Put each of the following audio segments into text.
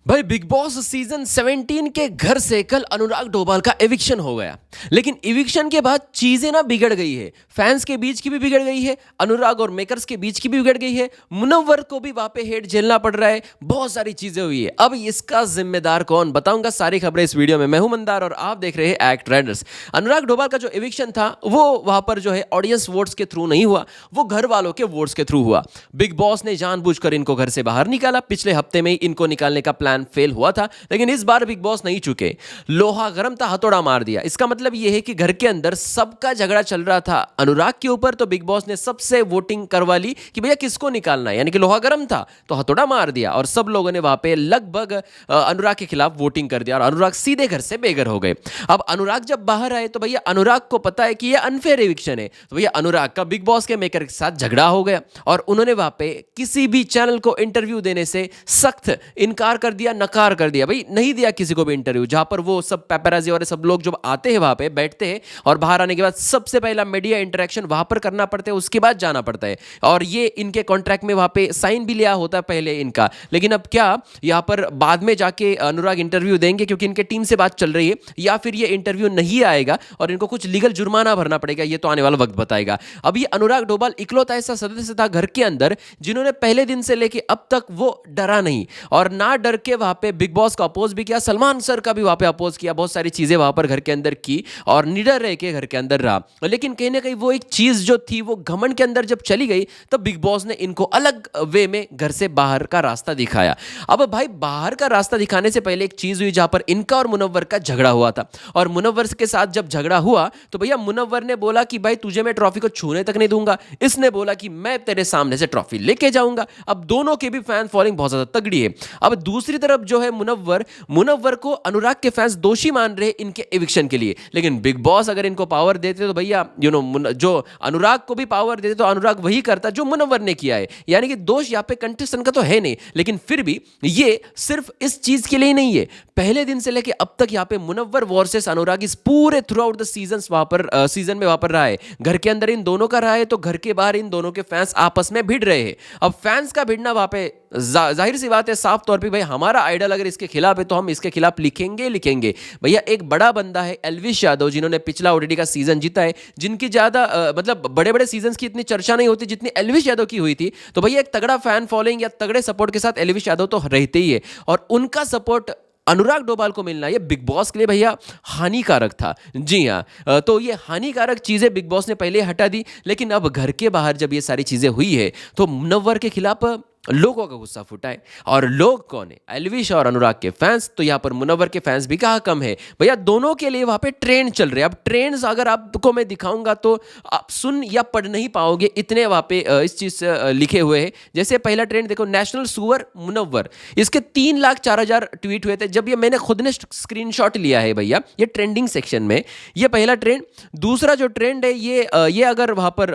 भाई big boss season 17 के घर से कल अनुराग डोभाल का एविक्शन हो गया। लेकिन एविक्शन के बाद चीजें ना बिगड़ गई है। फैंस के बीच की भी बिगड़ गई है, अनुराग और मेकर्स के बीच की भी बिगड़ गई है, मुनव्वर को भी वहां पे हेट झेलना पड़ रहा है, बहुत सारी चीजें हुई है। अब इसका जिम्मेदार कौन, बताऊंगा सारी खबरें इस वीडियो में। मैं हूं मंदार और आप देख रहे हैं एक्ट राइडर्स। अनुराग डोभाल का जो एविक्शन था वो वहां पर जो है ऑडियंस वोट्स के थ्रू नहीं हुआ, वो घर वालों के वोट्स के थ्रू हुआ। बिग बॉस ने जानबूझकर इनको घर से बाहर निकाला। पिछले हफ्ते में ही इनको निकालने का प्लान फेल हुआ था, लेकिन इस बार बिग बॉस नहीं चुके। लोहा गर्म था, हथौड़ा मार दिया। इसका मतलब यह है कि घर के अंदर सबका झगड़ा चल रहा था अनुराग के ऊपर, तो बिग बॉस ने सबसे वोटिंग करवा ली कि भैया किसको निकालना है। यानी कि लोहा गर्म था तो हथौड़ा मार दिया और सब लोगों ने वहां पे लगभग अनुराग के खिलाफ वोटिंग कर दिया और अनुराग सीधे घर से बेघर हो गए। अब अनुराग जब बाहर आए तो भैया अनुराग को पता है कि यह अनफेयर एविक्शन है, तो भैया अनुराग का बिग बॉस के मेकर के साथ झगड़ा हो गया और उन्होंने वहां पे किसी भी चैनल को इंटरव्यू देने से सख्त इनकार कर दिया, नकार कर दिया। भाई नहीं दिया किसी को भी इंटरव्यू, जहां पर वो सब पेपराजी वाले सब लोग जब आते हैं वहां पे बैठते हैं और बाहर आने के बाद सबसे पहला मीडिया इंटरेक्शन वहां पर करना पड़ता है, उसके बाद जाना पड़ता है। और ये इनके कॉन्ट्रैक्ट में वहां पे साइन भी लिया होता है पहले इनका। लेकिन अब क्या यहां पर बाद में जाके अनुराग इंटरव्यू देंगे क्योंकि इनके टीम से बात चल रही है, या फिर ये इंटरव्यू नहीं आएगा और इनको कुछ लीगल जुर्माना भरना पड़ेगा, ये तो आने वाला वक्त बताएगा। अब ये अनुराग डोभाल इकलौता ऐसा सदस्य था घर के अंदर जिन्होंने पहले दिन से लेके अब तक वो डरा नहीं और ना डर के वहां पे बिग बॉस का अपोज भी किया, सलमान सर का भी वहां पे अपोज किया, बहुत सारी चीजें वहां पर घर के अंदर की और निडर रह के घर के अंदर रहा। लेकिन कहीं ना कहीं वो एक चीज जो थी वो घमंड के अंदर जब चली गई तब बिग बॉस ने इनको अलग वे में घर से बाहर का रास्ता दिखाया। अब भाई बाहर का रास्ता दिखाने से पहले एक चीज हुई जहां पर इनका और मुनव्वर का झगड़ा हुआ था और मुनव्वर के साथ जब झगड़ा हुआ तो भैया मुनव्वर ने बोला कि भाई तुझे मैं ट्रॉफी को छूने तक नहीं दूंगा, इसने बोला कि मैं तेरे सामने से ट्रॉफी लेके जाऊंगा। अब दोनों के भी फैन फॉलोइंग बहुत ज्यादा तगड़ी है। अब दूसरी तरफ जो है मुनव्वर को अनुराग के फैंस दोषी मान रहे इनके एविक्शन के लिए। लेकिन बिग बॉस अगर इनको पावर देते तो भैया जो अनुराग को भी पावर देते तो अनुराग वही करता जो मुनव्वर ने किया है। यानी कि दोष यहाँ पे कंटेस्टेंट का तो है नहीं, लेकिन फिर भी ये सिर्फ इस चीज के लिए नहीं है। पहले दिन से लेके अब तक यहाँ पे मुनव्वर वर्सेस अनुराग इस पूरे थ्रू आउट द सीजन में वापर रहा है। घर के अंदर इन दोनों का रहा है तो घर के बाहर इन दोनों के फैंस आपस में भिड़ रहे हैं। अब फैंस का भिड़ना वहां पे जाहिर सी बात है, साफ तौर पे भाई हमारा आइडल अगर इसके खिलाफ है तो हम इसके खिलाफ लिखेंगे। भैया एक बड़ा बंदा है एल्विश यादव जिन्होंने पिछला ओटीटी का सीजन जीता है, जिनकी ज्यादा मतलब बड़े बड़े सीजन की इतनी चर्चा नहीं होती जितनी एल्विश यादव की हुई थी। तो भैया एक तगड़ा फैन फॉलोइंग या तगड़े सपोर्ट के साथ एल्विश यादव तो रहते ही है और उनका सपोर्ट अनुराग डोभाल को मिलना ये बिग बॉस के लिए भैया हानिकारक था। जी हाँ, तो ये हानिकारक चीजें बिग बॉस ने पहले हटा दी। लेकिन अब घर के बाहर जब ये सारी चीजें हुई है तो मुनव्वर के खिलाफ लोगों का गुस्सा फूटा है। और लोग कौन है? एल्विश और अनुराग के फैंस। तो यहाँ पर मुनव्वर के फैंस भी कहाँ कम है भैया, दोनों के लिए वहां पे ट्रेंड चल रहे हैं। अब ट्रेंड्स अगर आपको मैं दिखाऊंगा तो आप सुन या पढ़ नहीं पाओगे, इतने वहां पे इस चीज से लिखे हुए हैं। जैसे पहला ट्रेंड देखो, नेशनल सुअर मुनव्वर, इसके 3,04,000 ट्वीट हुए थे जब ये मैंने खुद ने स्क्रीनशॉट लिया है भैया, ये ट्रेंडिंग सेक्शन में ये पहला ट्रेंड। दूसरा जो ट्रेंड है ये अगर वहां पर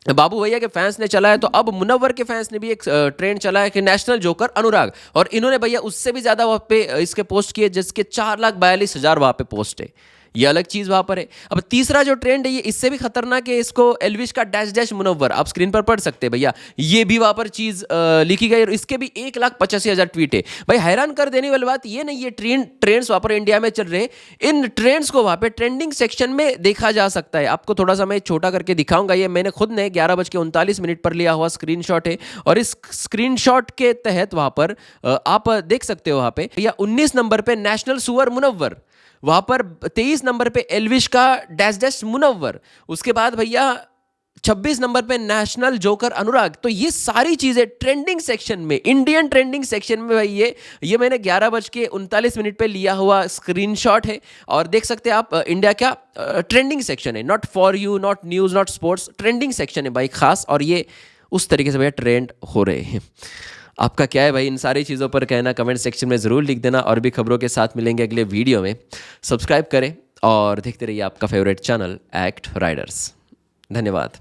बाबू भैया के फैंस ने चला है तो अब मुनव्वर के फैंस ने भी एक ट्रेंड चला है कि नेशनल जोकर अनुराग, और इन्होंने भैया उससे भी ज्यादा वहां पे इसके पोस्ट किए जिसके 4,42,000 वहां पे पोस्ट है। ये अलग चीज वहां पर है। अब तीसरा जो ट्रेंड है ये इससे भी खतरनाक है, इसको एल्विश का डैश डैश मुनव्वर, आप स्क्रीन पर पढ़ सकते हैं भैया, ये भी वहां पर चीज लिखी गई और इसके भी 1,85,000 ट्वीट है। भाई हैरान कर देने वाली बात ये नहीं, ये ट्रेंड्स वहां पर इंडिया में चल रहे हैं, इन ट्रेंड्स को वहां पे ट्रेंडिंग सेक्शन में देखा जा सकता है। आपको थोड़ा सा मैं छोटा करके दिखाऊंगा, ये मैंने खुद ने 11:39 पर लिया हुआ स्क्रीनशॉट है और इस स्क्रीनशॉट के तहत वहां पर आप देख सकते हो वहां पे भैया 19 नंबर पे नेशनल सुअर मुनव्वर, वहां पर 23 नंबर पे एल्विश का डैश डैश मुनव्वर, उसके बाद भैया 26 नंबर पे नेशनल जोकर अनुराग। तो ये सारी चीजें ट्रेंडिंग सेक्शन में, इंडियन ट्रेंडिंग सेक्शन में भाई ये मैंने 11:39 पे लिया हुआ स्क्रीनशॉट है और देख सकते हैं आप इंडिया क्या ट्रेंडिंग सेक्शन है, not for you, not news, not sports, trending section है भाई खास। और ये उस तरीके से भैया ट्रेंड हो रहे हैं। आपका क्या है भाई इन सारी चीज़ों पर कहना, कमेंट सेक्शन में ज़रूर लिख देना। और भी खबरों के साथ मिलेंगे अगले वीडियो में। सब्सक्राइब करें और देखते रहिए आपका फेवरेट चैनल एक्ट राइडर्स। धन्यवाद।